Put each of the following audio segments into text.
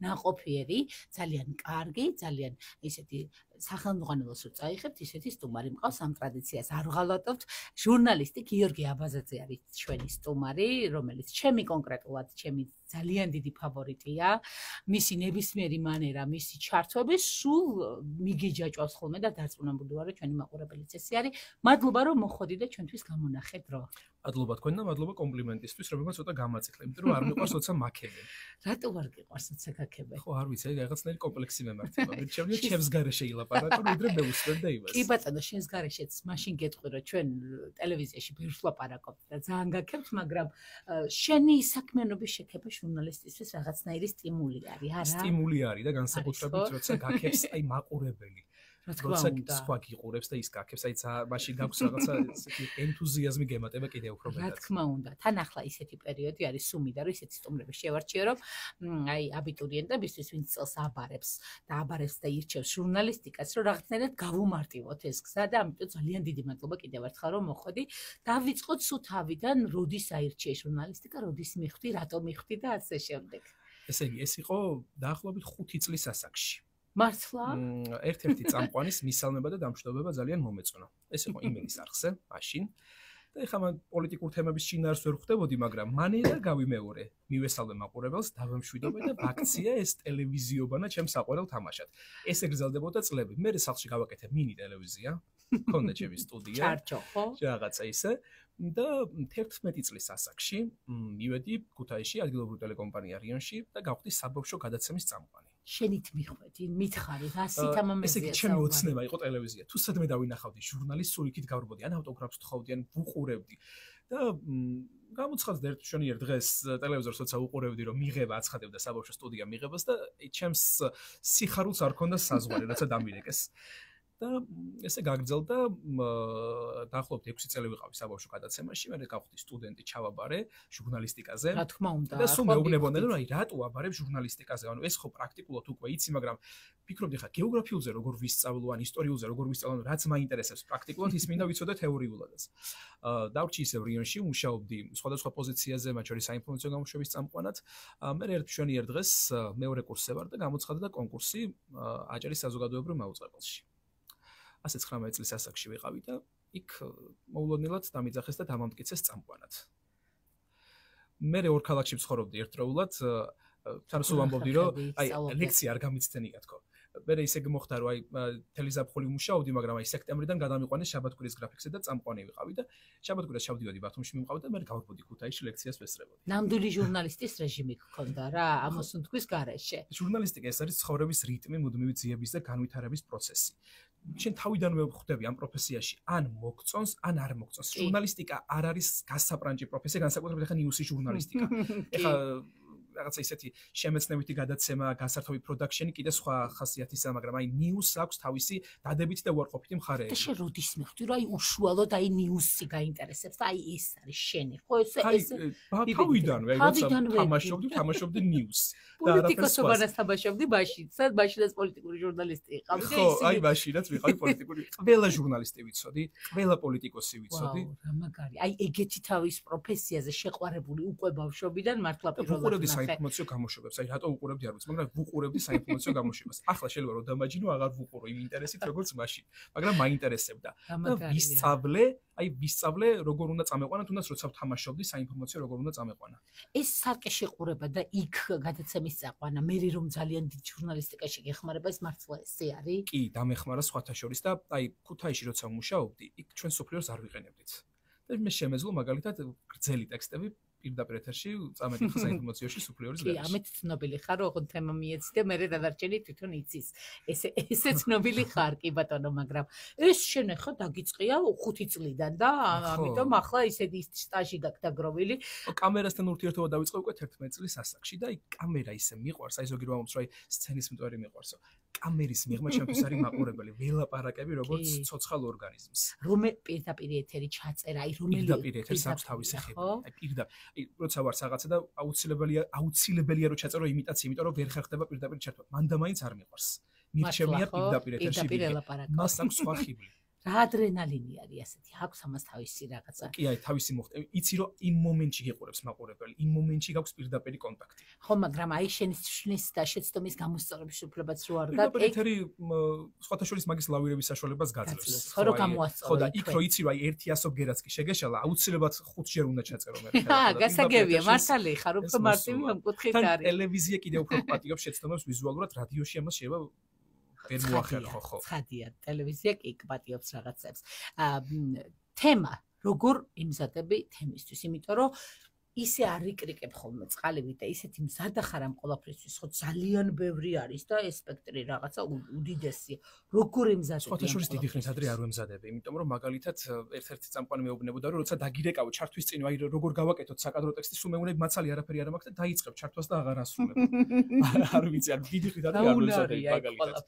ნაყოფიერი, ძალიან კარგი, ძალიან ისეთი სახელმძღვანელოს რო წაიღებთ, ისეთი სტუმარი მყავს, ამ ტრადიციას არ ვღალატებთ. ჟურნალისტი გიორგი აბაზაძე არის ჩვენი სტუმარი, რომელიც ჩემი კონკრეტულად, ჩემი ძალიან დიდი ფავორიტია. მისი ნებისმიერი მანერა, მისი ჩართვები სულ მიგიჯაჭვავს ხოლმე და დარწმუნებული ვარ, რომ ჩვენი მაყურებელიც ესე არის. მადლობა რომ მოხვედი და ჩვენთვის გამონახე დრო. მადლობა თქვენ და მადლობა კომპლიმენტისთვის, რომელსაც ცოტა გამაწიხლე, იმიტომ რომ არ მიყვარს როცა მაქებენ. რატო არ გიყვარს როცა გაქებენ? ხო, არ ვიცი, რაღაცნაირი კომპლექსი მემართება. მე ჩემი ჩემს გარეშე ილაპარაკო, ვიდრე მე უსმენ და იმას. კი ბატონო, შენს გარეშეც მაშინ გეტყვი, რომ ჩვენ ტელევიზიაში ბევრს ვლაპარაკობთ და ძალიან გაქებთ, მაგრამ შენი საქმიანობის შექება ჟურნალისტისთვის რაღაცნაირი სტიმული არის, არა? სტიმული არის და განსაკუთრებით როცა გაქებს აი მაყურებელი. როცა სხვა გიყურებს და ის გაქებს, აი მაშინ გაქვს რაღაცა ენთუზიაზმი გემატება კიდევ უფრო მეტად. რა თქმა უნდა, თან ახლა ისეთი პერიოდი არის სუმიდა, რომ ისეთი სტუმრები შევარჩიო, რომ აი აბიტურიენტებისთვის ვინც წელს აბარებს და ირჩევს ჟურნალისტიკას, რომ რაღაცნაირად გავუმარტივოთ ეს გზა და ამიტომ ძალიან დიდი მადლობა კიდევ ერთხელ რომ მოხვედი. დავიწყოთ სულ თავიდან, როდის აირჩიე ჟურნალისტიკა, როდის მიხვდი, რატომ მიხვდი და ასე შემდეგ. ესე იგი, ეს იყო დაახლოებით 5 წლის ასაკში. მართლა? ერთ-ერთი წამყვანის მისალმება და დამშვიდობება ძალიან მომეწონა. ეს იყო იმენის არხზე, მაშინ. და ეხლა მან პოლიტიკურ თემების შინაარს ვერ ხვდებოდი, მაგრამ მანერა გავიმეორე. მივესალმე მაყურებელს, დავემშვიდობე და ვაქცია ეს ტელევიზიობანა ჩემს საყვარელ თამაშად. ესე გრძელდებოდა წლები. მე სახლში გავაკეთე მინი ტელევიზია, მქონდა ჩემი სტუდია. ჩარჩო, ხო? რაღაცა ისე. და 11 წლის ასაკში მივედი ქუთაისში ადგილობრივ ტელეკომპანია რიონში და გავხდი საბავშვო გადაცემის წამყვანი. შენით მიხვედი, მითხარი, რასით ამ ამაზეა. ესე იგი, ჩემი ოცნება იყო ტელევიზია. თუ სადმე დავინახავდი ჟურნალისტს, სულ იქით გავრბოდი, ან ავტოგრაფს ვთხოვდი, ან ვუყურებდი. და გამოცხადდა ერთ დღეს ტელევიზორს როცა უყურებდი, რომ მიღება აცხადებდა საბავშვო სტუდია მიღებას და ჩემს სიხარულს არ ქონდა საზღვარი, რაცა დამირეკეს. და ესე გაგრძელდა დაახლოებით 6 წელი ვიყავი საბავშვო გადაცემაში, მე გავხდი სტუდენტი ჩავაბარე ჟურნალისტიკაზე. რა თქმა უნდა. და სულ მეუბნებოდნენ, რომ აი რატო აბარებ ჟურნალისტიკაზე? ანუ ეს ხო პრაქტიკულად უკვე იცი, მაგრამ ფიქრობდი ხა გეოგრაფიულზე როგორ ვისწავლო, ან ისტორიულზე როგორ ვისწავლო, რაც მაინტერესებს პრაქტიკულად, ის მინდა ვიცოდე თეორიულადაც. დავრჩი ისევ რიონში, მუშაობდი სხვადასხვა პოზიციაზე, მათ შორის საინფორმაციო გამოშვების წამყვანად. მე ერთ დღეს მეორე კურსზე ვარ და გამოცხადდა კონკურსი აჭარის საზოგადოებრივ მაუწყებელში. 19 წლის ასაკში ვიყავი და იქ მოულოდნელად დამიძახეს და დამამტკიცეს წამყვანად. მე ორ ქალაქში ვცხოვრობდი ერთდროულად, თან სულ ამბობდი, რომ აი ლექცია არ გამიცდენია თქო. მე ისე მოხდა, რომ აი თელი ზაფხული ვმუშაობდი, მაგრამ აი სექტემბრიდან გადამიყვანეს შაბათ-კვირის გრაფიკზე და წამყვანი ვიყავი და შაბათ-კვირას ჩავდივდი ბათუმში მიმყავდი და მე გავარბოდი ქუთაისში ლექციას ვესწრებოდი. ნამდვილი ჟურნალისტის რეჟიმი გქონდა რა, ამოსუნთქვის გარეშე. ჟურნალისტიკა ეს არის ცხოვრების რიტმი, მუდმივი ძიების და განვითარების პროცესი. შენ თავიდანვე ხვდები ამ პროფესიაში, ან მოგწონს, ან არ მოგწონს. ჟურნალისტიკა არ არის გასაპრანჭი პროფესია, განსაკუთრებით ახლა ნიუსის ჟურნალისტიკა. ეხლა რაღაცა ისეთი შემეცნევითი გადაცემა, გასართობი პროდაქშენი კიდე სხვა ხასიათისაა, მაგრამ აი ნიუსს აქვს თავისი დადებითი და უარყოფითი მხარეები. და შენ როდის მიხვდი, რომ აი უშუალოდ აი ნიუსი გაინტერესებს და აი ეს არის შენი, ხო ეს თავიდანვე, როცა თამაშობდი ნიუსს. პოლიტიკოსობანას თამაშობდი მაშინ, მაშინაც პოლიტიკური ჟურნალისტი იყავი და ხო, აი მაშინაც ვიყავი პოლიტიკური. ყველა ჟურნალისტი ვიცოდი, ყველა პოლიტიკოსი ვიცოდი. რა მაგარი. აი ეგეთი თავის პროფესიაზე შეყვარებული უკვე ბავშვობიდან მართლა პირველად საინფორმაციო გამოშვებას. აი რატო უყურებდი არ ვიცი, მაგრამ ვუყურებდი საინფორმაციო გამოშვებას. ახლა შეიძლება რომ დამაჯინო აღარ ვუყურო იმ ინტერესით როგორც მაშინ, მაგრამ მაინტერესებდა. და ვისწავლე როგორ უნდა წამეყვანა, თუნდაც როცა ვთამაშობდი საინფორმაციო როგორ უნდა წამეყვანა. ეს სარკე შეყურება და იქ გადაცემის წაყვანა, მე რომ ძალიან დიდ ჟურნალისტიკაში გეხმარება, ეს მართლა ესე არის? კი, დამეხმარა სხვათა შორის და აი ქუთაისში როცა ვმუშაობდი, იქ ჩვენ სოფლიოს არ ვიყენებდით. და მე შემეძლო მაგალითად გრძელი ტექსტები პირდაპირ ეთერში წამედი საინფორმაციოში სუფლიორის გარეშე. კი, ამით ცნობილი ხარ, ოღონდ თემა მიეცი და მე დადარჩენი თვითონ იცის. ესე ცნობილი ხარ კი ბატონო, მაგრამ ეს შენ ახლა დაგიწყია 5 წლიდან და ამიტომ ახლა ისეთი სტაჟი გაგდაგროვილი. კამერასთან ურთიერთობა დავიწყე უკვე 11 წლის ასაკში და აი კამერა ისე მიყვარს, აი ზოგი რომ ამბობს, რომ აი სცენის მტვერი მიყვარსო. კამერის მიღმა ჩემთვის არის მაყურებელი, ველაპარაკები როგორც ცოცხალ ორგანიზმს. რომე პირდაპირ ეთერი ჩაწერა, აი რომელი პირდაპირ ეთერს აქვს თავისი ხები. აი პირდაპირ როცა ვარ რაღაცა და აუცილებელია რომ ჩაწერო იმიტაცია, იმიტომ რომ ვერ ხერხდება პირდაპირ ჩართვა. მან და მაინც არ მიყვარს. მირჩევია პირდაპირ ეთერში. მას აქვს სხვა ხიბლი. რა ადრენალინი არის ასეთი, აქვს ამას თავისი რაღაცა. კი, აი, თავისი მოხდა. იცი რომ იმ მომენტში გიყურებს მაყურებელი, იმ момენტში გაქვს პირდაპირი კონტაქტი. ხო, მაგრამ აი შენის შნის და შეცდომის გამოსწორების უფლებაც რო არ გაქვს. პირდაპირი სხვათა შორის მაგის ლავირების საშუალებას გაძლევს. ხო, რომ გამოასწორო. ხო და იქ რო იცი რომ აი 100 ბგერაც კი შეგეშალა, აუცილებლად 5 ჯერ უნდა ჩაწერო მე. გასაგებია, მართალი ხარ, უფრო მარტივი მკუთხით არის. ტელევიზია კიდევ უფრო პატიობს შეცდომებს ვიზუალურად, რადიოში ამას შეიძლება ვერ მოახერხო, ხო. ცხადია, ტელევიზია კი პატიობს რაღაცებს. თემა, როგორ იმზადები თემისთვის, იმიტომ რომ ისე არ იკრიკებ ხოლმე წყალივით და ისეთი მზადა ხარ ამ ყველაფრისთვის, ხო ძალიან ბევრი არის და ეს სპექტრი რაღაცა უდიდესია. როგორ იმზადები? სხვათა შორის დიდი ხნის ადრე არ ვემზადები, იმიტომ რომ მაგალითად ერთ-ერთი წამყვანი მეუბნებოდა რომ როცა დაგირეკავ ჩართვის წინ, აი როგორ გავაკეთოთ საკადრო ტექსტი, სულ მეუბნები მაცალი არაფერი არ მაქვს და დაიწყებ ჩართვას და აღარ ასრულებ. არ ვიცი, არ დიდი ხნით ადრე არ ვემზადები მაგალითად.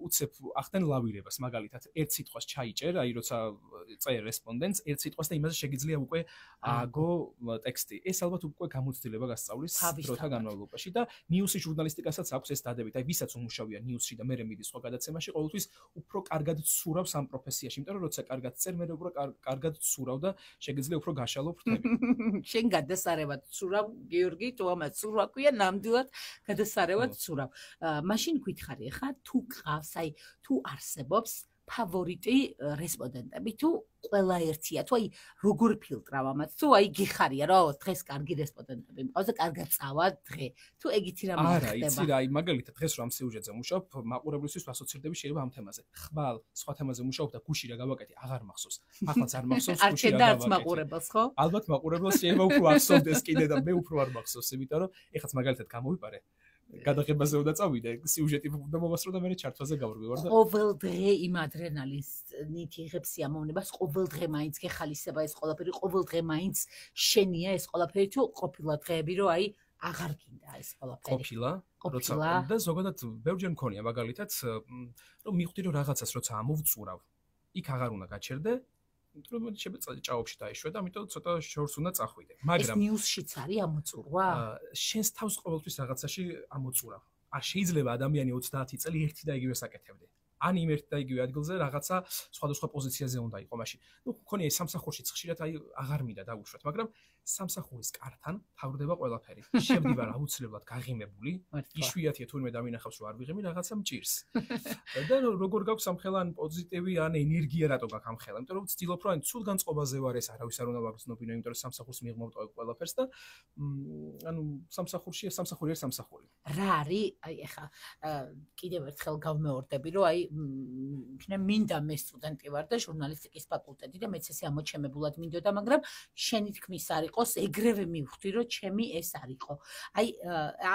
უცებ ახდენ ლავირებას მაგალითად ერთ სიტყვას ჩაიჭერ, აი როცა წერ რესპონდენტს ერთ სიტყვას და იმაზე შეგიძლია უკვე ააგო ტექსტი. ეს ალბათ უკვე გამოცდილება გასწავლის დროთა განმავლობაში და ნიუსის ჟურნალისტიკასაც აქვს ეს დადებით. აი ვისაც უმუშავია ნიუსში და მერე მიდის სხვა გადაცემაში, ყოველთვის უფრო კარგად ცურავს ამ პროფესიაში, იმიტომ რომ როცა კარგად წერ, მერე უფრო კარგად ცურავ და შეგიძლია უფრო გაშალო ფრთები. შენ გადასარევად ცურავ, გიორგი, თუ ამას ცურვა ქვია, ნამდვილად გადასარევად ცურავ. მაშინ გითხარი ხა თუ ყავს, აი თუ არსებობს ფავორიტი რესპონდენტები თუ ყველა ერთია თუ აი როგორ ფილტრავ ამათ თუ აი გიხარია რომ დღეს კარგი რესპონდენტები მყავს და კარგად წავა დღე თუ ეგეთი რამე ხდება არა იცი რა აი მაგალითად დღეს რომ ამ სიუჟეტზე მუშაობ მაყურებლისთვის ასოცირდები შეიძლება ამ თემაზე ხვალ სხვა თემაზე მუშაობ და გუში რა გავაკეთე აღარ მახსოვს ახლაც არ მახსოვს გუში რა გავაკეთე მაყურებელს ხო ალბათ მაყურებელს შეიძლება უფრო ახსოვდეს კიდე და მე უფრო არ მახსოვს იმიტომ რომ ეხაც მაგალითად გამოვიპარე გადაღებაზე უნდა წავიდე, სიუჟეტი უნდა მოვასწრო და მე ჩართვაზე გავრვივარ და ყოველ დღე იმ ადრენალინით იღებს სიამოვნებას, ყოველ დღე მაინც გეხალისება ეს ყველაფერი, ყოველ დღე მაინც შენია ეს ყველაფერი თუ ყოფილა დღეები რომ აი აღარ გინდა ეს ყველაფერი. ყოფილა, როცა და ზოგადად ბევრჯერ მქონია მაგალითად რომ მივხვდი რომ რაღაცას როცა ამოვწურავ, იქ აღარ უნდა გაჩერდე რომ შეწყვეტ ჭაობში დაიშვე და ამიტომ ცოტა შორს უნდა წახვიდე. მაგრამ ეს ნიუსშიც არის ამოწურვა? შენს თავს ყოველთვის რაღაცაში ამოწურავ. არ შეიძლება ადამიანი 30 წელი ერთი და იგივე საკეთებდე. ან იმ ერთ და იგივე ადგილზე რაღაცა სხვადასხვა პოზიციაზე უნდა იყო მაშინ. ნუ მქონია ეს სამსახურშიც ხშირად აი აღარ მინდა დავუშვათ, მაგრამ სამსახურის კართან თავდება ყველაფერი. შევდივარ აუცილებლად გაღიმებული, იშვიათია თურმე დავინახავს რომ არ ვიღიმი რაღაცა მჭირს. და როგორ გაქვს ამხელა ან პოზიტივი ან ენერგია რატო გაქვს ამხელა? იმიტომ რომ ვცდილობ რომ ცუდ განწყობაზე ვარ ეს არავის არ უნდა ვაგრძნობინო, იმიტომ რომ სამსახურს მიღმოვ ყველაფერს და ანუ სამსახური ერთ სამსახური. რა არის? აი ეხა კიდევ ერთხელ გავმეორდები რომ აი მინდა მე სტუდენტი ვარ და ჟურნალისტიკის ფაკულტეტი და მეც ესე ამოჩემებულად მინდოდა, მაგრამ შენი თქმის არ იყოს, ეგრევე მივხვდი რომ ჩემი ეს არ იყო. აი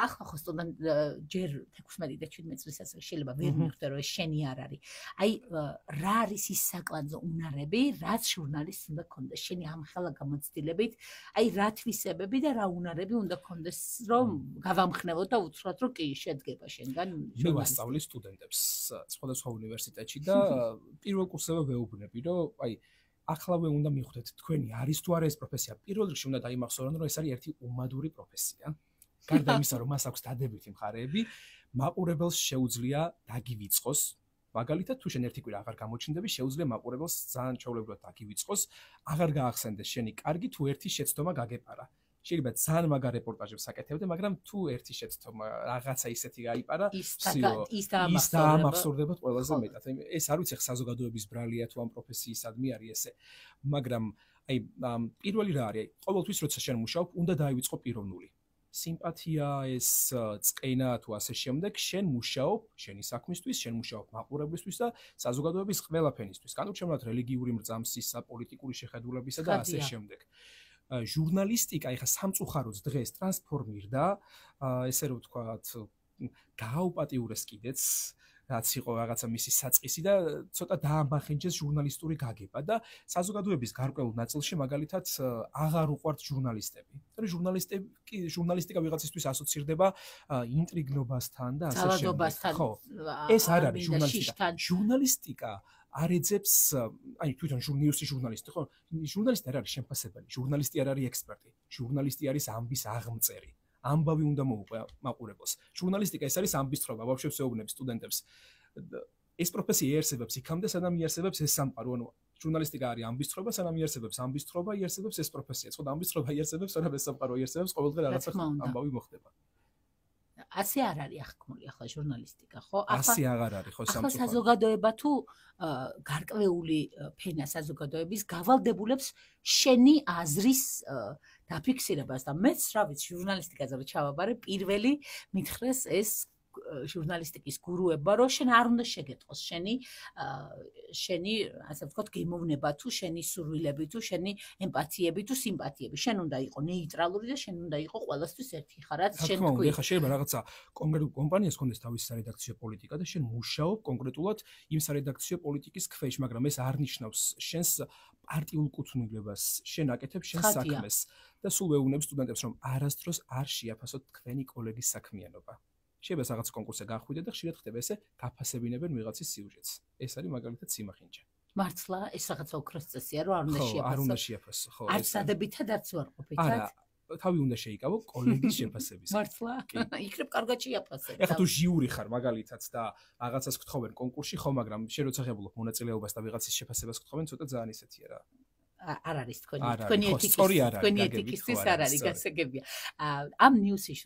ახლა ხო სტუდენტ ჯერ 16 და 17 წელსაც შეიძლება ვერ მივხვდე რომ ეს შენი არ არის. აი რა არის ის საკლანძო უნარები, რაც ჟურნალისტს უნდა ქონდეს შენი ამხელა გამოცდილებით, აი რა თვისებები და რა უნარები უნდა ქონდეს რომ გავამხნევო და უთხრათ რომ კი შედგება შენგან ჟურნალისტი. მე ვასწავლი სტუდენტებს სხვადასხვა უნივერსიტეტში და პირველ კურსზე ვეუბნები რომ აი ახლავე უნდა მიხვდეთ თქვენი არის თუ არა ეს პროფესია. პირველ რიგში უნდა დაიმახსოვრონ რომ ეს არის ერთი უმადური პროფესია. გარდა იმისა რომ მას აქვს დადებითი მხარეები, მაყურებელს შეუძლია დაგივიწყოს. მაგალითად თუ შენ ერთი კვირა აღარ გამოჩნდები, შეუძლია მაყურებელს ძალიან ჩვეულებრივად დაგივიწყოს, აღარ გაახსენდეს შენი კარგი თუ ერთი შეცდომა გაგეპარა. შეიძლება ძალიან მაგარ რეპორტაჟებს აკეთებდე, მაგრამ თუ ერთი შეცდომა რაღაცა ისეთი გაიპარა, ის დაამახსოვრდებათ ყველაზე მეტად. ეს არ ვიცი საზოგადოების ბრალია თუ ამ პროფესიისადმი არის ესე, მაგრამ აი პირველი რა არის, ყოველთვის როცა შენ მუშაობ, უნდა დაივიწყო პიროვნული. სიმპათია, ეს წყენა თუ ასე შემდეგ, შენ მუშაობ შენი საქმისთვის, შენ მუშაობ მაყურებლისთვის და საზოგადოების ყველაფენისთვის. განსაკუთრებით რელიგიური მრწამსისა, პოლიტიკური შეხედულებისა და ასე შემდეგ. ჟურნალისტიკა ეხა სამწუხაროდ დღეს ტრანსფორმირდა, ესე რომ ვთქვათ, გააუპატიურეს კიდეც, რაც იყო რაღაცა მისი საწყისი და ცოტა დაამახინჯეს ჟურნალისტური გაგება და საზოგადოების გარკვეულ ნაწილში მაგალითად აღარ უყვართ ჟურნალისტები. ანუ ჟურნალისტიკა ვიღაცისთვის ასოცირდება ინტრიგნობასთან და ასე შემდეგ. ხო, ეს არ არის ჟურნალისტიკა. ჟურნალისტიკა არ ეძებს, აი თვითონ ნიუსის ჟურნალისტი, ხო? ჟურნალისტი არ არის შემფასებელი, ჟურნალისტი არ არის ექსპერტი, ჟურნალისტი არის ამბის აღმწერი. ამბავი უნდა მოუყვე მაყურებელს. ჟურნალისტიკა ეს არის ამბის თხრობა, ვაფშე ვსეუბნები სტუდენტებს. ეს პროფესია იარსებებს იქამდე, სანამ იარსებებს ეს სამყარო, ანუ ჟურნალისტიკა არის ამბისცხრობა, სანამ იარსებებს ამბისცხრობა, იარსებებს ეს პროფესია. ხო, ამბისცხრობა იარსებებს, სანამ ეს სამყარო იარსებებს, ყოველდღე რაღაცა ამბავი მოხდება. ასე არ არის აღქმული ახლა ჟურნალისტიკა, ხო? ასე აღარ არის, ხო, ახლა საზოგადოება თუ გარკვეული ფენა საზოგადოების გავალდებულებს შენი აზრის დაფიქსირებას და მეც რა ვიცი ჟურნალისტიკაზე რო ჩავაბარე, პირველი მითხრეს ეს ჟურნალისტიკის გურუება, რომ შენ არ უნდა შეგეტყოს შენი ასე ვთქვათ გემოვნება თუ შენი სურვილები თუ შენი ემპათიები თუ სიმპათიები. შენ უნდა იყო ნეიტრალური და შენ უნდა იყო ყველასთვის ერთი ხარ, რაც შენ თქვი. ეხლა შეიძლება რაღაცა კონკრეტულ კომპანიას კონდეს თავისი სარედაქციო პოლიტიკა და შენ მუშაობ კონკრეტულად იმ სარედაქციო პოლიტიკის ქვეშ, მაგრამ ეს არ ნიშნავს შენს პარტიულ კუთვნილებას, შენ აკეთებ შენს საქმეს და სულ ვეუბნებ სტუდენტებს, რომ არასდროს არ შეაფასოთ თქვენი კოლეგის საქმიანობა. შეიძლება რაღაც კონკურსზე გახვიდე და ხშირად ხდება ესე, გაფასებინებენ ვიღაცის სიუჟეტს. ეს არის მაგალითად სიმახინჯე. მართლა ეს რაღაცა ოქროს წესია, რომ არ უნდა შეაფასო. არ უნდა შეაფასო, ხო. არც სადებითად არც უარყოფითად. არა, თავი უნდა შეიკავო კოლეგის შეფასების. მართლა? იქნებ კარგად შეაფასებ. ეხლა თუ ჟიური ხარ მაგალითად და რაღაცას გთხოვენ კონკურსში, ხო, მაგრამ შენ როცა ღებულობ მონაწილეობას და ვიღაცის შეფასებას გთხოვენ, ცოტა ძალიან ისეთია რა. არ არის თქვენი ეთიკისთვის არ არის გასაგებია. ამ ნიუსის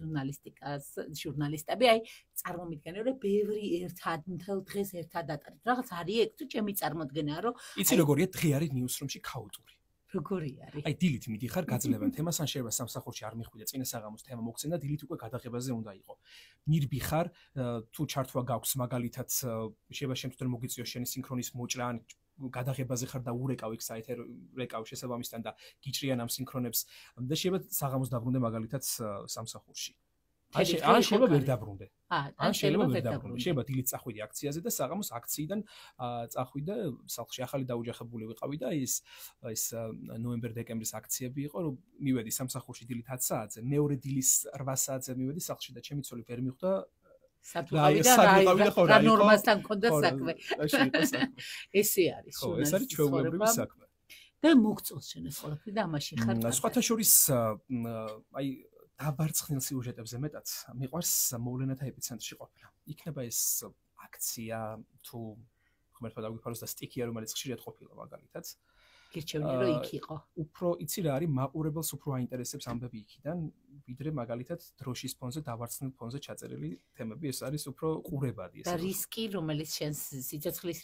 ჟურნალისტები აი წარმომიდგენენ რომ ბევრი ერთად მთელ დღეს ერთად ატარებს. რაღაც არის ეგ თუ ჩემი წარმოდგენაა რომ იცი როგორია დღე არის ნიუსრუმში ქაოტური. როგორი არის? აი დილით მიდიხარ გაძლევენ თემას, ან შეიძლება სამსახურში არ მიხვიდე წინა საღამოს თემა მოგცენ და დილით უკვე გადაღებაზე უნდა იყო. მირბიხარ თუ ჩართვა გაქვს მაგალითად შეიძლება შემთხვევით მოგიწიოს შენი სინქრონის მოჭრა ან გადაღებაზე ხარ და ურეკავ იქ საეთერო რეკავ შესაბამისთან და გიჭრიან ამ სინქრონებს და შეიძლება საღამოს დაბრუნდე მაგალითად სამსახურში. ან შეიძლება ვერ დაბრუნდე. ან შეიძლება ვერ დაბრუნდე. შეიძლება დილით წახვიდე აქციაზე და საღამოს აქციიდან წახვიდე სახლში. ახალი დაუჯახებული ვიყავი და ეს ნოემბერ-დეკემბრის აქციები იყო, რომ მივედი სამსახურში დილით 10 საათზე, მეორე დილის 8 საათზე მივედი სახლში და ჩემი ცოლი ვერ მიხვდა. რა ნორმასთან მქონდა საქმე. ესე არის ხო, ეს არის ჩვეულებრივი საქმე. და მოგწონს შენ ეს ყველაფერი და ამაში ხარ. სხვათა შორის აი დაბარცხნილ სიუჟეტებზე მეტად მიყვარს მოვლენათა ეპიცენტრში ყოფნა. იქნება ეს აქცია თუ ხმერთა დაგვიფაროს და სტიქია, რომელიც ხშირად ყოფილა მაგალითად. გირჩევნი რომ იქ იყო. უფრო იცი რა არის, მაყურებელს უფრო აინტერესებს ამბები იქიდან, ვიდრე მაგალითად დროშის ფონზე დავარცხნილ ფონზე ჩაწერილი თემები, ეს არის უფრო ყურებადი ეს. და რისკი, რომელიც შენს სიცოცხლის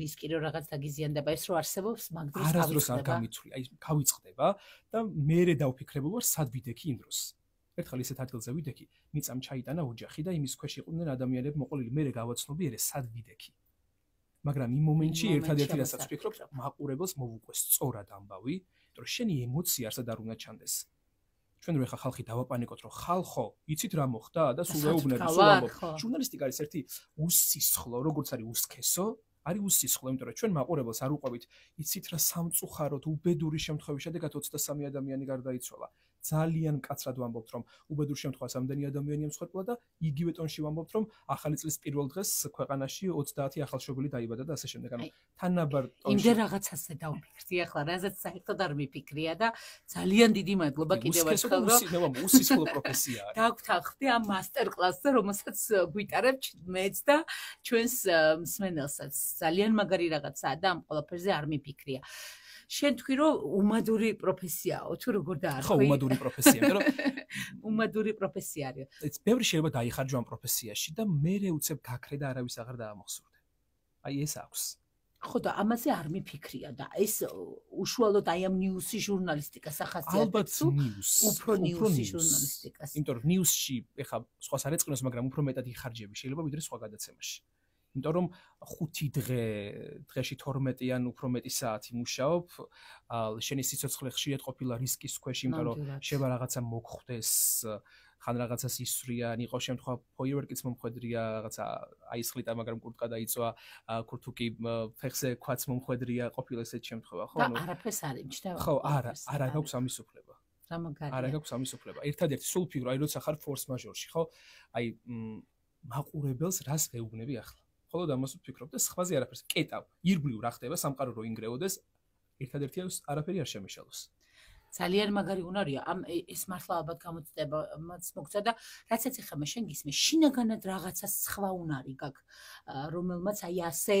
რისკი რომ რაღაც დაგიზიანდება, ეს რო არსებობს, მაგ დროს არასდროს არ გამიცვლი, აი გავიწყდება და მეერე დავფიქრებულ ვარ, სად ვიდექი იმ დროს. ერთხელ ისეთ ადგილზე ვიდექი, მიწამ ჩაიტანა ოჯახი და იმის ქვეშ იყვნენ ადამიანები მოყოლილი, მეერე გავაცნობი, ერე სად ვიდექი. მაგრამ იმ მომენტში ერთადერთი რასაც ვფიქრობ, მაყურებელს მოვუყვეს სწორად ამბავი, იმიტომ რომ შენი ემოცია არსად არ უნდა ჩანდეს. ჩვენ რო ეხა ხალხი დავაპანიკოთ, რომ ხალხო, იცით რა მოხდა და სულ ვეუბნები, სულ ამბობ. ჟურნალისტიკა არის ერთი უსისხლო, როგორც არის უსქესო, არის უსისხლო, იმიტომ რომ ჩვენ მაყურებელს არ უყვებით, იცით რა სამწუხაროდ უბედური შემთხვევის შედეგად 23 ადამიანი გარდაიცვალა. ძალიან მკაცრად ვამბობთ, რომ უბედურ შემთხვევას ამდენი ადამიანია მსხვერპლა და იგივე ტონში ვამბობთ, რომ ახალი წლის პირველ დღეს ქვეყანაში 30 ახალშობილი დაიბადა და ასე შემდეგ. ანუ თანაბარ ტონში. იმდენ რაღაცაზე დავფიქრდი ახლა, რაზეც საერთოდ არ მიფიქრია და ძალიან დიდი მადლობა კიდევ ერთხელ, რომ უსისხლო პროფესია არის. დავგთანხმდი ამ მასტერკლასზე, რომელსაც გვიტარებ მეც და ჩვენს მსმენელსაც. ძალიან მაგარი რაღაცაა და ამ ყველაფერზე არ მიფიქრია. შენ თქვი რომ უმადური პროფესიაო თუ როგორ დაარქვი? ხო, უმადური პროფესია, იმიტომ რომ უმადური პროფესია არის. ეს ბევრი შეიძლება დაიხარჯო ამ პროფესიაში და მე უცებ გაქრე და არავის აღარ დაამახსოვრდე. აი ეს აქვს. ხო და ამაზე არ მიფიქრია და ეს უშუალოდ აი ამ ნიუსი ჟურნალისტიკას ახასიათებს. ალბათ ნიუს. უფრო ნიუსი ჟურნალისტიკას. იმიტომ რომ ნიუსში ეხა სხვას არ ეწყინოს, მაგრამ უფრო მეტად იხარჯები შეიძლება ვიდრე სხვა გადაცემაში. იმიტომ რომ 5 დღეში 12 ან უფრო მეტი საათი მუშაობ, შენი სიცოცხლე ხშირად ყოფილა რისკის ქვეშ, იმიტომ რომ შეიძლება რაღაცა მოგხვდეს, ხან რაღაცას ისვრიან, იყო შემთხვევა ფოიერვერკიც მომხვედრია, რაღაცა აისხლიტა, მაგრამ კურტკა დაიწვა, კურთუკი ფეხზე ქვაც მომხვედრია, ყოფილა ესეთ შემთხვევა, ხო? და არაფერს არ იმჩნევა. ხო, არა გაქვს ამის უფლება. რა მაგარია. არა გაქვს ამის უფლება. ერთადერთი სულ ფიგურ, აი როცა ხარ ფორს მაჟორში, ხო? აი მაყურებელს რას ვეუბნები ახლა? ხოლო ამას ვფიქრობ და სხვაზე არაფერს კეტავ. ირგვლივ რა ხდება, სამყარო რო ინგრეოდეს, ერთადერთი არაფერი არ შემეშალოს. ძალიან მაგარი უნარია. ამ ეს მართლა ალბათ გამოცდებაც მოგცა და რაცაც ეხება შენ გისმე, შინაგანად რაღაცა სხვა უნარი გაქვს, რომელმაც აი ასე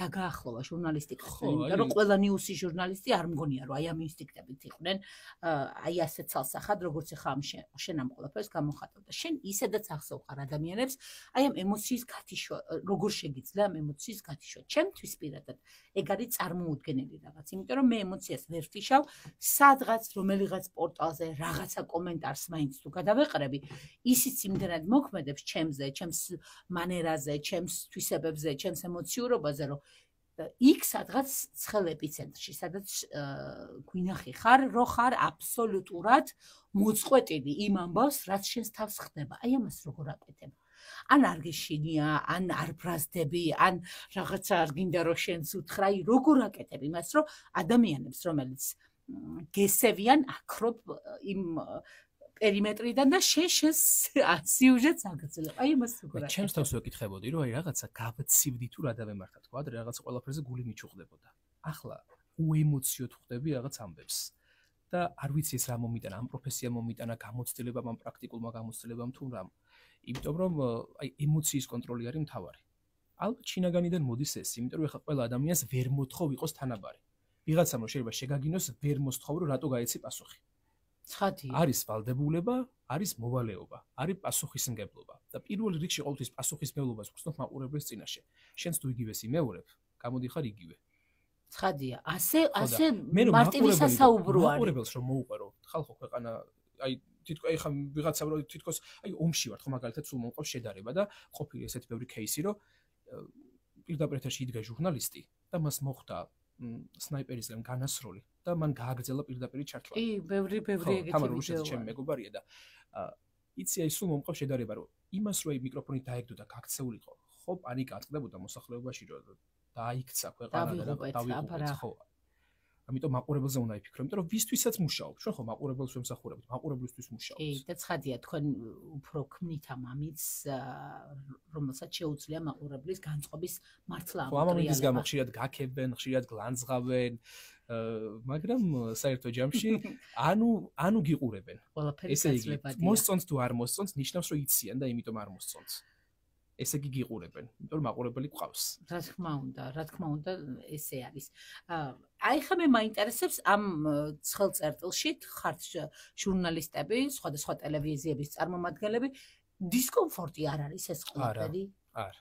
დაგაახლოვა ჟურნალისტიკასთან, იმიტომ რომ ყველა ნიუსის ჟურნალისტი არ მგონია რომ აი ამ ინსტინქტებით იყვნენ, აი ასე ცალსახად, როგორც ეხა ამ შენ ამ ყველაფერს გამოხატავ და შენ ისედაც ახსოვ ხარ ადამიანებს, აი ამ ემოციის გათიშვა, როგორ შეგიძლია ამ ემოციის გათიშვა. ჩემთვის პირადად ეგ არის წარმოუდგენელი რაღაც, იმიტომ რომ მე ემოციას ვერ ვთიშავ, სადღაც რომელიღაც პორტალზე რაღაცა კომენტარს მაინც თუ გადავეყრები, ისიც იმდენად მოქმედებს ჩემზე, ჩემს მანერაზე, ჩემს თვისებებზე, ჩემს ემოციურობაზე, რომ იქ სადღაც ცხელ ეპიცენტრში, სადაც გვინახი ხარ, რო ხარ აბსოლუტურად მოწყვეტილი იმ ამბავს, რაც შენს თავს ხდება. აი ამას როგორ აკეთებ? ან არ გეშინია, ან არ ბრაზდები, ან რაღაცა არ გინდა რომ შენს უთხრა, როგორ აკეთებ იმას, რომ ადამიანებს, რომელიც გესევიან, აქრობ იმ პერიმეტრიდან და შენს სიუჟეტს აგრძელებ. აი ამას როგორ აკეთებ? ჩემს თავს ვეკითხებოდი, რომ აი რაღაცა გავცივდი თუ რა დავემართა, თქვა, რაღაცა ყველაფერზე გული მიჩუხდებოდა. ახლა უემოციოდ ხვდები რაღაც ამბებს. და არ ვიცი ეს რა მომიტანა, ამ პროფესია მომიტანა, გამოცდილებამ, ამ პრაქტიკულმა გამოცდილებამ თუ რამ. იმიტომ რომ აი ემოციის კონტროლი არის მთავარი. ალბათ შინაგანიდან მოდის ეს, იმიტომ რომ ეხლა ყველა ადამიანს ვერ მოთხოვ იყოს თანაბარი. ვიღაცამ რომ შეიძლება შეგაგინოს, ვერ მოსთხოვ რომ რატო გაეცი პასუხი. ცხადია. არის ვალდებულება, არის მოვალეობა, არის პასუხისმგებლობა და პირველ რიგში ყოველთვის პასუხისმგებლობას ვხსნობ მაყურებლის წინაშე. შენც თუ იგივეს იმეორებ, გამოდიხარ იგივე. ცხადია. ასე მარტივი სასაუბრო არის. მაყურებელს რომ მოუყვერო, ხალხო ქვეყანა, აი თითქოს ეხა ვიღაცა რომ თითქოს აი ომში ვარ, ხო მაგალითად სულ მომყავს შედარება და ყოფილი ესეთი ბევრი кейსი, რომ პირდაპირ ეთერში იდგა ჟურნალისტი და მას მოხვდა სნაიპერისგან განასროლი და მან გააგრძელა პირდაპირ ჩართვა. კი, ბევრი ეგეთი ვიდეოა. ჩემი მეგობარია და იცი აი სულ მომყავს შედარება, რომ იმას რო აი მიკროფონი დაეგდო და გაქცეულიყო, ხო პანიკა აწყდებოდა მოსახლეობაში, რომ დაიქცა ქვეყანა და დავიღუპეთ, ხო. ამიტომ მაყურებელზე უნდა იფიქრო, იმიტომ რომ ვისთვისაც მუშაობ. ჩვენ ხო მაყურებელს ვემსახურებთ, მაყურებლისთვის მუშაობთ. კი, და ცხადია, თქვენ უფრო ქმნით ამ ამის, რომელსაც შეუძლია მაყურებლის განწყობის მართლა ხო, ამ ამის გამო ხშირად გაქებენ, ხშირად გლანძღავენ, მაგრამ საერთო ჯამში ანუ გიყურებენ. ესე იგი, მოსწონს თუ არ მოსწონს, ნიშნავს რომ იციან და იმიტომ არ მოსწონს. ესე იგი გიყურებენ, იმიტომ რომ მაყურებელი გვყავს. რა თქმა უნდა, ესე არის. აი ხა მე მაინტერესებს ამ ცხელ წერტილში ხართ ჟურნალისტები, სხვადასხვა ტელევიზიების წარმომადგენლები, დისკომფორტი არ არის ეს ყველაფერი? არ.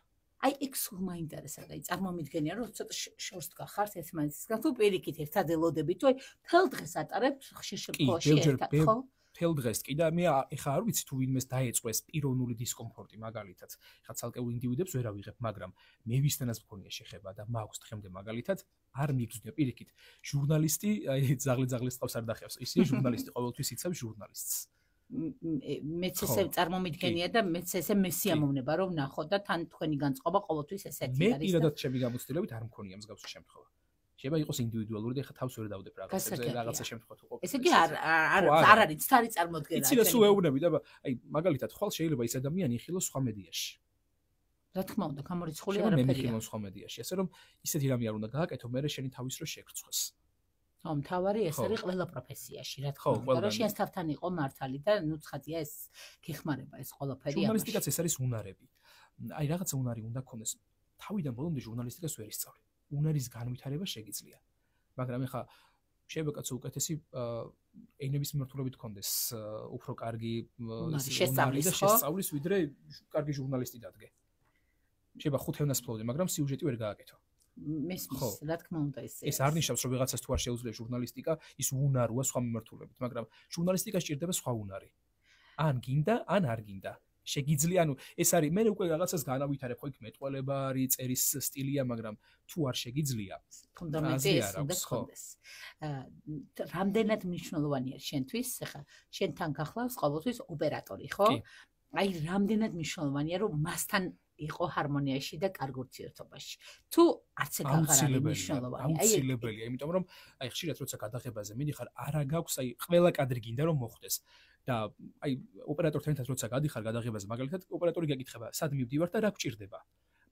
აი ეგ სულ მაინტერესებდა, აი წარმომიდგენია რომ ცოტა შორს დგახართ ერთმანეთისგან, თუ პირიქით ერთად ელოდებით, თუ აი თელ დღეს ატარებთ ხშირ შემთხვევაში ერთად, ხო? თელ დღეს კი და მე ეხა არ ვიცი თუ ვინმეს დაეწყო ეს პიროვნული დისკომფორტი მაგალითად. ეხა ცალკეულ ინდივიდებს ვერ ავიღებ, მაგრამ მე ვისთანაც მქონია შეხება და მაქვს დღემდე მაგალითად არ მიგზნია პირიქით. ჟურნალისტი აი ზაღლის ყავს არ დახევს. ისე ჟურნალისტი ყოველთვის იცავს ჟურნალისტს. მეც ესე წარმომიდგენია და მეც ესე მესიამოვნება რომ ვნახო და თან თქვენი განწყობა ყოველთვის ესეთი არის. მე პირადად ჩემი გამოცდილებით არ მქონია მსგავსი შემთხვევა. შეიძლება იყოს ინდივიდუალური და ეხა თავს ვერ დავდებ რაღაცა შემთხვევა თუ ყოფილი. ესე იგი არ არის ცარი წარმოდგენა. იცი რა სულ ეუბნები და აი მაგალითად ხვალ შეიძლება ის ადამიანი იხილოს სხვა მედიაში. რა თქმა უნდა, გამორიცხული არაფერია. მე მიხილონ არაფერია. სხვა მედიაში, ასე რომ ისეთი რამე არ უნდა გააკეთო, მე შენი თავის რო შეგრცხვეს. ხო, მთავარი ეს არის ყველა პროფესიაში, რა ხო, თქმა უნდა, რომ შენს თავთან იყო მართალი და ნუ ცხადია ეს გეხმარება ეს ყველაფერი. ჟურნალისტიკაც ეს არის უნარები. აი რაღაცა უნარი უნდა ქონდეს. თავიდან ბოლომდე ჟურნალისტიკას ვერ ისწავლე. უნარის განვითარება შეგიძლია. მაგრამ ეხა შეიძლება კაცო უკეთესი ენების მიმართულებით ქონდეს უფრო კარგი შესწავლის ვიდრე კარგი ჟურნალისტი დადგე. შეიძლება 5 ევნას ფლობდე, მაგრამ სიუჟეტი ვერ გააკეთო. მესმის, რა თქმა უნდა ეს არ ნიშნავს რომ ვიღაცას თუ არ შეუძლია ჟურნალისტიკა, ის უნაროა სხვა მიმართულებით, მაგრამ ჟურნალისტიკას სჭირდება სხვა უნარი. ან გინდა, ან არ გინდა. შეგიძლია, ანუ ეს არის მე უკვე რაღაცას განავითარებ, ხო იქ მეტყველება არის, წერის სტილია, მაგრამ თუ არ შეგიძლია, ფუნდამენტი ეს უნდა გქონდეს. რამდენად მნიშვნელოვანია შენთვის, ხა შენთან გახლავს ყოველთვის ოპერატორი, ხო? აი რამდენად მნიშვნელოვანია რომ მასთან იყო ჰარმონიაში და კარგ ურთიერთობაში. თუ არც ეგ აღარ არის მნიშვნელოვანი. აუცილებელია, იმიტომ რომ აი ხშირად როცა გადაღებაზე მიდიხარ, არა გაქვს აი ყველა კადრი გინდა რომ მოხდეს. და აი ოპერატორთან ერთად როცა გადიხარ გადაღებაზე, მაგალითად ოპერატორი გეკითხება, სად მივდივარ და რა გჭირდება.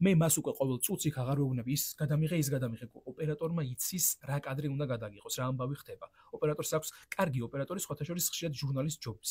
მე მას უკვე ყოველ წუთს იქ აღარ ვეუბნები ის გადამიღე ოპერატორმა იცის რა კადრი უნდა გადაგიღოს რა ამბავი ხდება ოპერატორს აქვს კარგი ოპერატორი სხვათა შორის ხშირად ჟურნალის ჯობს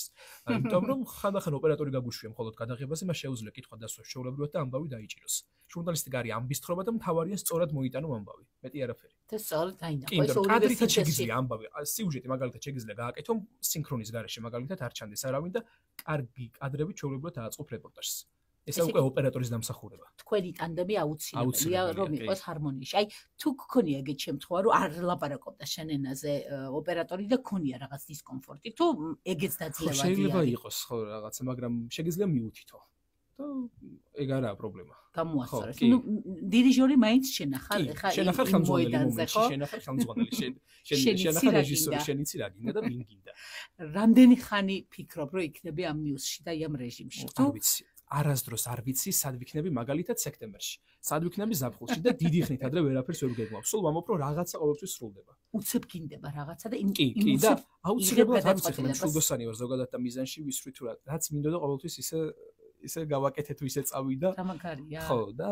იმიტომ რომ ხანდახან ოპერატორი გაგუშვია მხოლოდ გადაღებაზე მას შეუძლია კითხვა დასვას შეულებრივად და ამბავი დაიჭიროს ჟურნალისტი გარი ამბისთხრობა და მთავარია სწორად მოიტანო ამბავი მეტი არაფერი და სწორად დაინახო ეს კადრითაც შეგიძლია ამბავი სიუჟეტი მაგალითად შეგიძლია გააკეთო სინქრონის გარეშე მაგალითად არ ჩანდეს არავინ და კარგი კადრებით შეულებრივად ააწყობ რეპორტაჟს ეს უკვე ოპერატორის დამსახურება. თქვენი ტანდემი აუცილებელია რომ იყოს ჰარმონიაში. აი თუ გქონია ეგეთ შემთხვევა რომ არ ლაპარაკობდა შენ ენაზე ოპერატორი და გქონია რაღაც დისკომფორტი თუ ეგეც დაძლევადია. შეიძლება იყოს ხო რაღაცა, მაგრამ შეგიძლია მიუთითო. და ეგ არაა პრობლემა. გამოასწორეს. ნუ დირიჟორი მაინც შენახარ, ხა შენახარ ხელმძღვანელი, შენახარ ხელმძღვანელი, შენახარ რეჟისორი, შენიცი რა გინდა და ვინ გინდა. რამდენი ხანი ფიქრობ რომ იქნები ამ ნიუსში და ამ რეჟიმში? თუ ვიცი. არასდროს არ ვიცი, სად ვიქნები მაგალითად სექტემბერში. სად ვიქნები ზაფხულში და დიდი ხნით ადრე ვერაფერს ვერ ვგეგმავ. სულ ვამბობ რომ რაღაცა ყოველთვის სრულდება. უცებ გინდება რაღაცა და კი და აუცილებლად არ ვიცი ხომ მშულდოსანი ვარ ზოგადად და მიზანში ვისვრი თუ რაც მინდოდა ყოველთვის ისე გავაკეთე თუ ისე წავიდა. დამაგარია. ხო და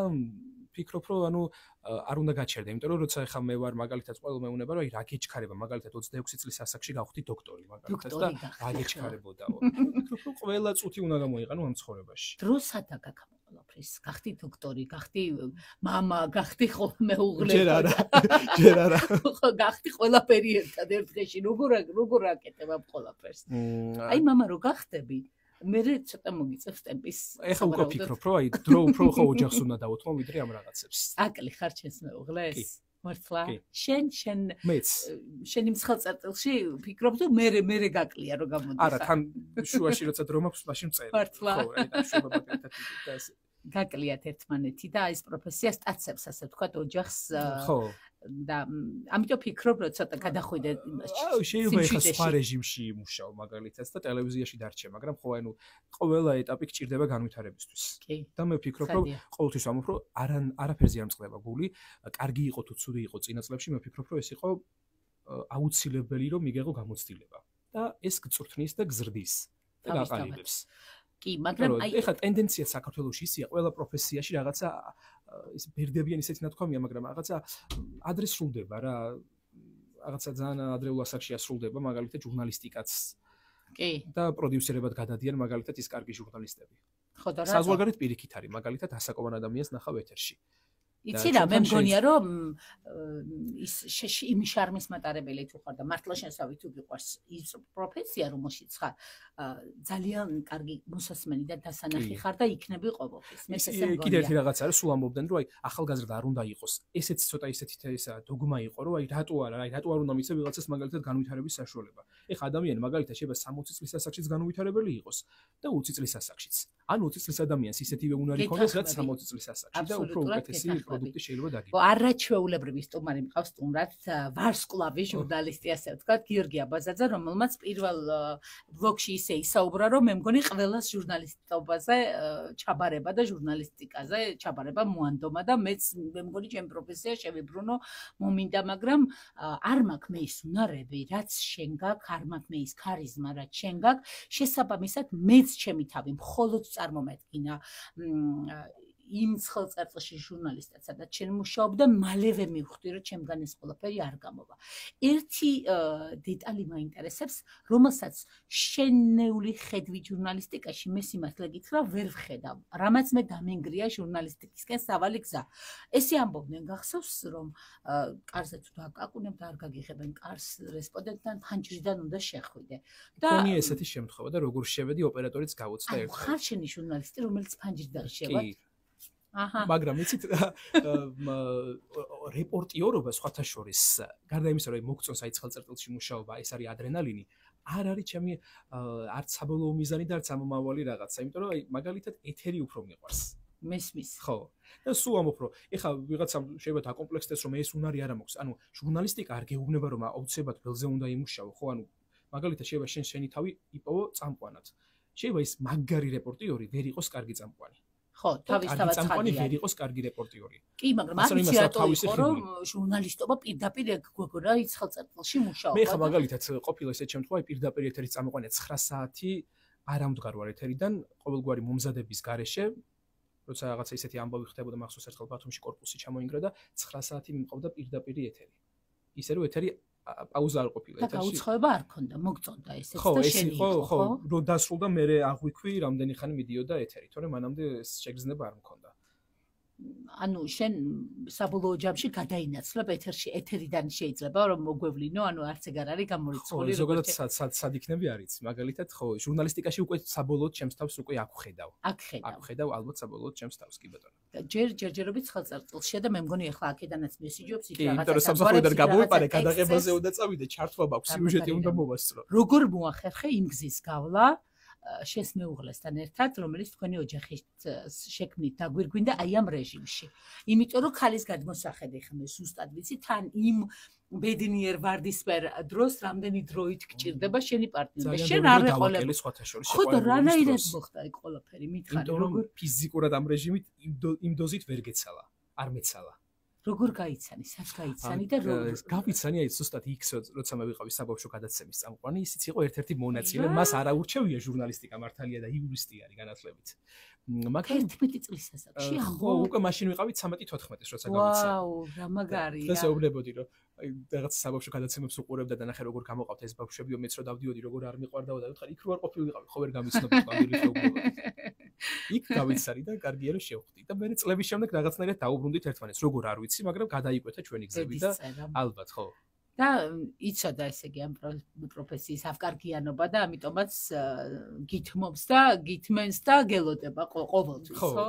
ფიქრობ რომ ანუ არ უნდა გაჩერდე, იმიტომ რომ როცა ხა მე ვარ მაგალითად ყველა მეუნება რომ აი რა გეჩქარება მაგალითად 26 წლის ასაკში გავხდი დოქტორი მაგალითად და რა გეჩქარებოდაო. ფიქრობ რომ ყველა წუთი უნდა გამოიყენო ამ ცხოვრებაში. დროსადა გაქმა ყველაფრის. გახდი დოქტორი, გახდი мама, გახდი ხოლმე უღლე. ჯერ არა. ხო გახდი ყველაფერი ერთად ერთ დღეში. როგორ აკეთებ ამ ყველაფერს? აი мама რო გახდები მე ცოტა მოგიწევს ტემპის. ეხლა უკვე ფიქრობ, რომ აი დრო უფრო ხო ოჯახს უნდა დავუთმო ვიდრე ამ რაღაცებს. აკლი ხარ ჩემს მეუღლეს? მართლა? შენი მსხალწარწილში ფიქრობ თუ მე გაკლია რომ გამოდის. არა, თან შუაში როცა დრო მაქვს, მაშინ წერი. მართლა? ხო, აი და შუაბაგეთად და ეს გაკლიათ ერთმანეთი და ეს პროფესია სტაცებს ასე ვთქვათ ოჯახს ხო და ამიტომ ფიქრობ რომ ცოტა გადახვიდე იმაში. შეიძლება ეხლა სხვა რეჟიმში იმუშაო მაგალითად და ტელევიზიაში დარჩე, მაგრამ ხო ანუ ყველა ეტაპი გჭირდება განვითარებისთვის. და მე ვფიქრობ რომ ყოველთვის ვამბობ რომ არაფერზე არ მწყდება გული, კარგი იყო თუ ცუდი იყო წინა წლებში, მე ვფიქრობ რომ ეს იყო აუცილებელი რომ მიგეღო გამოცდილება და ეს გწვრთნის და გზრდის და გაყალიბებს. კი, მაგრამ აი ეხლა ტენდენცია საქართველოში ისია ყველა პროფესიაში რაღაცა ის ბერდებიან ისეთი ნათქვამია, მაგრამ რაღაცა ადრე სრულდება რა. რაღაცა ძალიან ადრეულ ასაკში ასრულდება, მაგალითად ჟურნალისტიკაც. კი. და პროდიუსერებად გადადიან მაგალითად ის კარგი ჟურნალისტები. ხო და რა? საზღვარგარეთ პირიქით არის, მაგალითად ასაკოვან ადამიანს ნახავ ეთერში. იცი რა, მე მგონია რომ ის იმის შარმის მატარებელი თუ ხარ და მართლა შენსავით თუ გიყვარს ის პროფესია რომელშიც ხარ ძალიან კარგი მოსასმენი და დასანახი ხარ და იქნები ყოველთვის. მე ესე მგონია. კიდევ ერთი რაღაც არის, სულ ამბობდნენ რომ აი ახალგაზრდა არ უნდა იყოს. ესეც ცოტა ისეთი ესა დოგმა იყო რომ აი რატო არ უნდა მიცე ვიღაცას მაგალითად განვითარების საშუალება. ეხა ადამიანი მაგალითად შეიძლება 60 წლის ასაკშიც განვითარებელი იყოს და 20 წლის ასაკშიც. ან 20 წლის ადამიანს ისეთივე უნარი ქონდეს რაც 60 წლის ასაკში და უფრო უკეთესი პროდუქტი შეიძლება დაგიგო. არაჩვეულებრივი სტუმარი მყავს სტუმრად ვარსკვლავი ჟურნალისტი ასე ვთქვათ გიორგი აბაზაძე, რომელმაც პირველ ბლოგში ისე ისაუბრა რომ მე მგონი ყველას ჟურნალისტობაზე ჩაბარება და ჟურნალისტიკაზე ჩაბარება მოანდომა და მეც მე მგონი ჩემ პროფესია შევიბრუნო მომინდა, მაგრამ არ მაქვს მე ის უნარები, რაც შენ გაქვს, არ მაქვს მე ის ქარიზმა, რაც შენ გაქვს, შესაბამისად მეც ჩემი თავი მხოლოდ წარმომედგინა იმ ხელწარწილში ჟურნალისტად, სადაც შენ მუშაობ და მალევე მივხვდი, რომ ჩემგან ეს ყველაფერი არ გამოვა. ერთი დეტალი მაინტერესებს, რომელსაც შენეული ხედვი ჟურნალისტიკაში მე სიმართლე გითხრა ვერ ვხედავ. რამაც მე გამენგრია ჟურნალისტიკისკენ სავალი გზა. ესე ამბობდნენ გახსოვს, რომ კარზე თუ დაკაკუნებ და არ გაგიღებენ კარს რესპონდენტთან ფანჯრიდან უნდა შეხვიდე. და მქონია ესეთი შემთხვევა და როგორ შევედი ოპერატორიც გავუწდა ერთხელ. ხარ შენი ჟურნალისტი, რომელიც ფანჯრიდან შევა? აჰა. მაგრამ იცით რეპორტიორობა სხვათა შორის გარდა იმისა რომ მოგწონს აი ხელწერტილში მუშაობა, ეს არის ადრენალინი, არ არის ჩემი არც საბოლოო მიზანი და არც ამომავალი რაღაცა, იმიტომ რომ აი მაგალითად ეთერი უფრო მიყვარს. მესმის. ხო. და სულ ამბობ რომ ეხლა ვიღაცამ შეიძლება დაკომპლექსდეს რომ ეს უნარი არ ამოქვს. ანუ ჟურნალისტიკა არ გეუბნება რომ აუცილებლად ველზე უნდა იმუშაო, ხო? ანუ მაგალითად შეიძლება შენი თავი იპოვო წამყვანად. შეიძლება ის მაგარი რეპორტიორი ვერ იყოს კარგი წამყვანი. ხო, თავისთავად წამყვანი ვერ იყოს კარგი რეპორტიორი. კი, მაგრამ არ ვიცი რატო იყო რომ ჟურნალისტობა პირდაპირ გქონდა ის ხელწერტილში მუშაობა. მე ხა მაგალითად ყოფილა ესეთ შემთხვევაში პირდაპირ ეთერის წამყვანია 9 საათი არ ამდგარ ვარ ეთერიდან ყოველგვარი მომზადების გარეშე როცა რაღაცა ისეთი ამბავი ხდებოდა მახსოვს ერთხელ ბათუმში კორპუსი ჩამოინგრა და 9 საათი მიმყავდა პირდაპირ ეთერი. ისე რომ ეთერი პაუზა არ ყოფილა ეთერში. და გაუცხოება არ ქონდა, მოგწონდა ესეც და შენი. ხო, რო დასრულდა მე აღვიქვი რამდენი ხანი მიდიოდა ეთერი, თორემ მანამდე შეგრძნება არ მქონდა. ანუ შენ საბოლოო ჯამში გადაინაცვლებ ეთერიდან შეიძლება რომ მოგვევლინო, ანუ არც ეგ არ არის გამორიცხული. ხო, ზოგადად სად იქნები არის, მაგალითად, ხო, ჟურნალისტიკაში უკვე საბოლოოდ ჩემს თავს უკვე აქ ხედავ. აქ ხედავ, ალბათ საბოლოოდ ჩემს თავს, კი ბატონო. ჯერჯერობით ხელწარწყლშია და მე მგონი ახლა აქედანაც მესიჯობს იქ რაღაცა. კი, იმიტომ რომ სამსახურიდან გამოვიყარე, გადაღებაზე უნდა წავიდე, ჩართვა მაქვს, სიუჟეტი უნდა მოვასწრო. როგორ მოახერხე იმ გზის გავლა? შენს მეუღლესთან ერთად, რომელიც თქვენი ოჯახის შექმნით დაგვირგვინდა აი ამ რეჟიმში. იმიტომ რომ ხალის გადმოსახედი ხმე ზუსტად ვიცი, თან იმ ბედნიერ ვარდისფერ დროს რამდენი დროით გჭირდება შენი პარტნიორი. შენ არ ეყოლებ სხვათა შორის შეყვარებული. ხო, რანაირად მოხდა ეგ ყველაფერი, მითხარი, როგორ ფიზიკურად ამ რეჟიმით იმ დოზით ვერ გეცალა, არ მეცალა. როგორ გაიცანი, სად გაიცანი და როგორ გავიცანი აი ზუსტად იქ როცა მე ვიყავი საბავშვო გადაცემის წამყვანი, ისიც იყო ერთ-ერთი მონაწილე, მას არ აურჩევია ჟურნალისტიკა მართალია და იურისტი არის განათლებით. მაგრამ 11 წლის ასაკში ხო, უკვე მაშინ ვიყავით 13-14-ის როცა გავიცანი. ვაუ, რა მაგარია. დღეს ეუბნებოდი რომ აი რაღაც საბავშვო გადაცემებს უყურებდა და ნახე როგორ გამოყავთ ეს ბავშვებიო, მეც რო დავდიოდი როგორ არ მიყვარდაო და ვთქარი იქ რო არ ყოფილიყავი, ხო ვერ გამიცნობდი კამერით ეუბნებოდი. იქ გავიცანი და კარგია რომ შევხვდი და მე წლების შემდეგ რაღაცნაირად დაუბრუნდით ერთმანეთს, როგორ არ ვიცი, მაგრამ გადაიკვეთა ჩვენი გზები და ალბათ ხო. და იცოდა ესე იგი ამ პროფესიის ავკარგიანობა და ამიტომაც გითმობს და გითმენს და გელოდება ყოველთვის, ხო?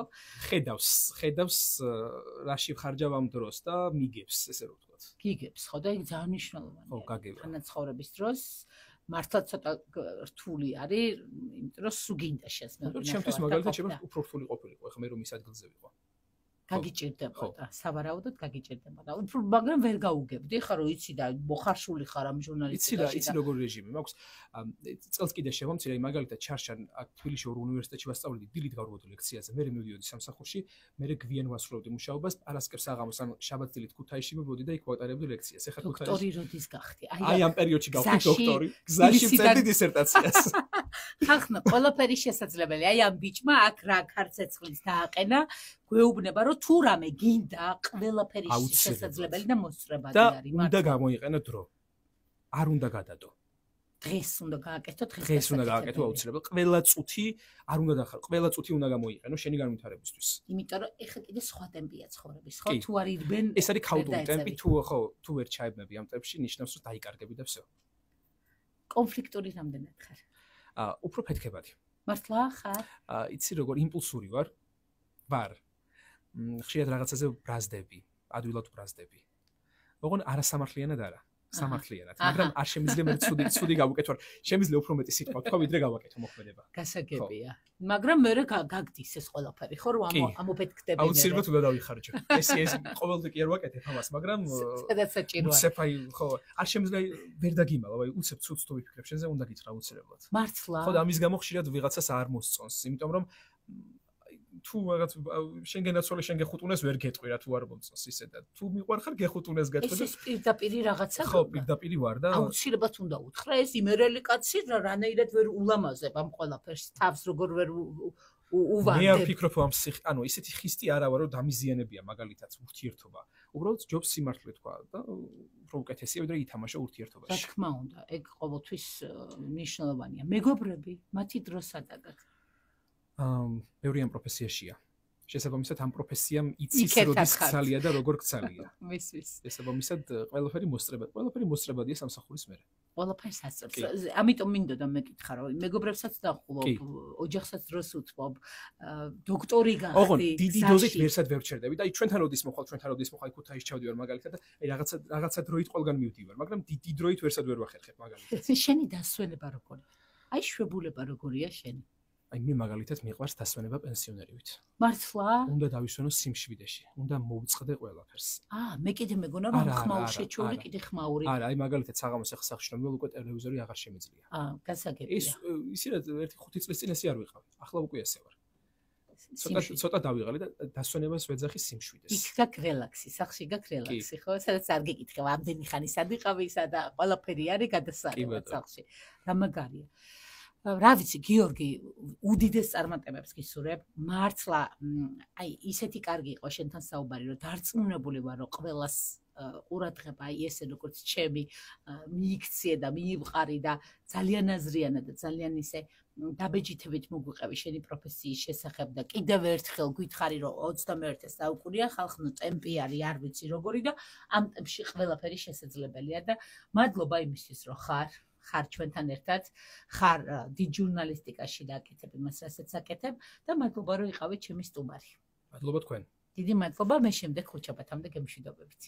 ხედავს რაში ხარჯავ ამ დროს და მიგებს, ესე რომ ვთქვათ. გიგებს, ხო და იქ ძალიან მნიშვნელოვანია. ხო, გაგება. თანაცხოვრების დროს მართლა ცოტა რთული არის, იმიტომ რომ სულ გინდა შენს მეუღლე. ჩემთვის მაგალითად შეიძლება უფრო რთული ყოფილიყო, ახლა მე რომ ის ადგილზე ვიყო. გაგიჭირდებოდა, სავარაუდოდ გაგიჭირდებოდა. უფრო მაგრამ ვერ გაუგებდი, ხა რომ იცი და მოხარშული ხარ ამ ჟურნალისტიკაში. იცი როგორ რეჟიმი მაქვს. წელს კიდე შევამცირე, მაგალითად ჩარშან აქ თბილისში ორ უნივერსიტეტში ვასწავლედი დილით გავრბოდი ლექციაზე, მე მივიდოდი სამსახურში, მე გვიან ვასრულებდი მუშაობას, არასკერს აღამოს ან შაბათ-დილით ქუთაისში მივდოდი და იქ ვატარებდი ლექციას. ეხლა ქუთაისში დოქტორი როდის გახდი? აი ამ პერიოდში გავხდი დოქტორი, გზაში ვწერდი დისერტაციას. ხახნა, ყველაფერი შესაძლებელია. აი ამ ბიჭმა აქ რა ქარცეცხლიც დააყენა, გვეუბნება რომ თუ რამე გინდა, ყველაფერი შესაძლებელი და მოსწრებადი არის. და უნდა გამოიყენო დრო. არ უნდა გადადო. დღეს უნდა გააკეთო, დღეს უნდა გააკეთო აუცილებლად. ყველა წუთი არ უნდა დახარო, ყველა წუთი უნდა გამოიყენო შენი განვითარებისთვის. იმიტომ რომ ეხლა კიდე სხვა ტემპია ცხოვრების, ხო? თუ არ ირბენ ეს არის ქაუტური ტემპი, თუ ვერ ჩაებმები ამ ტემპში, ნიშნავს რომ დაიკარგები და всё. კონფლიქტური რამდენად ხარ? უფრო ფეთქებადი. მართლა ხარ? იცი როგორ იმპულსური ვარ. ხშირად რაღაცაზე ბრაზდები, ადვილად ბრაზდები. ოღონ არასამართლიანად არა, სამართლიანად, მაგრამ არ შემიძლია მე ცუდი გავუკეთო. შემიძლია უფრო მეტი სიტყვა თქვა, ვიდრე გავაკეთო მოქმედება. გასაგებია. მაგრამ მე გაგდის ეს ყველაფერი, ხო, რომ ამოფეთქდები მე. აუცილებლად უნდა დავიხარჯო. ეს ყოველდღე კი არ ვაკეთებ ამას, მაგრამ სადაც საჭიროა. უცებ აი, ხო, არ შემიძლია ვერ დაგიმალავ, აი უცებ ცუდს თუ ვიფიქრებ, შენზე უნდა გითხრა აუცილებლად. მართლა. ხო, და ამის გამო ხშირად ვიღაცას არ მოსწონს, იმიტომ რომ თუ რაღაც შენ გენაცვალე შენ გეხუტუნეს ვერ გეტყვი რა თუ არ მომწონს ისე და თუ მიყვარხარ გეხუტუნეს გეტყვი და ეს პირდაპირი რაღაცა ხო პირდაპირი ვარ და აუცილებლად უნდა უთხრა ეს იმერელი კაცი რანაირად ვერ ულამაზებ ამ ყველაფერს თავს როგორ ვერ უვარდებ მე არ ვფიქრობ ამ ანუ ისეთი ხისტი არა ვარ რომ დამიზიანებია მაგალითად ურთიერთობა უბრალოდ ჯობს სიმართლე თქვა და უფრო უკეთესია ვიდრე ითამაშო ურთიერთობაში რა თქმა უნდა ეგ ყოველთვის მნიშვნელოვანია მეგობრები მათი დრო სადაგაკ ბევრი ამ პროფესიაშია. შესაბამისად ამ პროფესიამ იცის როდის გცალია და როგორ გცალია. მისვის. შესაბამისად ყველაფერი მოსწრებადია სამსახურის მერე. ყველაფერს ასწრებს. ამიტომ მინდოდა მეკითხა რომ მეგობრებსაც დავხულობ, ოჯახსაც დროს უთმობ, დოქტორი გახდი. ოღონ დიდი დოზით ვერსად ვერ ჩერდები და აი ჩვენთან როდის მოხვალ ქუთაისში ჩავდივარ მაგალითად და აი რაღაცა დროით ყველგან მივდივარ, მაგრამ დიდი დროით ვერსად ვერ ვახერხებ მაგალითად. შენი დასვენება როგორია? აი შვებულება როგორია შენი? აი მე მაგალითად მიყვარს დასვენება პენსიონერივით. მართლა? უნდა დავისვენო სიმშვიდეში. უნდა მოვწყდე ყველაფერს. მე კიდე მეგონა რომ ხმაურ შეჩეული კიდე ხმაური. არა, აი მაგალითად საღამოს ახლა სახში რომ უკვე ტელევიზორი აღარ შემიძლია. გასაგებია. ისე რა 1-5 წლის წინ ესე არ ვიყავი. ახლა უკვე ესე ვარ. ცოტა დავიღალე და დასვენებას ვეძახი სიმშვიდეს. იქ გაკ რელაქსი, სახში გაკ რელაქსი, ხო? სადაც არ გეკითხება, ამდენი ხანი სად ვიყავი, სადა ყველაფერი არის გადასარევად სახში. რა მაგარია. რა ვიცი, გიორგი, უდიდეს წარმატებებს გისურვებ. მართლა, აი, ისეთი კარგი იყო შენთან საუბარი, რომ დარწმუნებული ვარ, რომ ყველას ყურადღება, აი ესე როგორც ჩემი მიიქციე და მიივყარი და ძალიან აზრიანად და ძალიან ისე დაბეჯითებით მოგვიყევი შენი პროფესიის შესახებ და კიდევ ერთხელ გითხარი, რომ 21 საუკუნეა, ხალხნო ტემპი არის, არ ვიცი როგორი და ამ ტემპში ყველაფერი შესაძლებელია და მადლობა იმისთვის, რომ ხარ ჩვენთან ერთად, ხარ დიდ ჟურნალისტიკაში და აკეთებ იმას, რასაც აკეთებ და მადლობა, რომ იყავით ჩემი სტუმარი. მადლობა თქვენ. დიდი მადლობა, მე შემდეგ ხუთშაბათამდე გემშვიდობებით.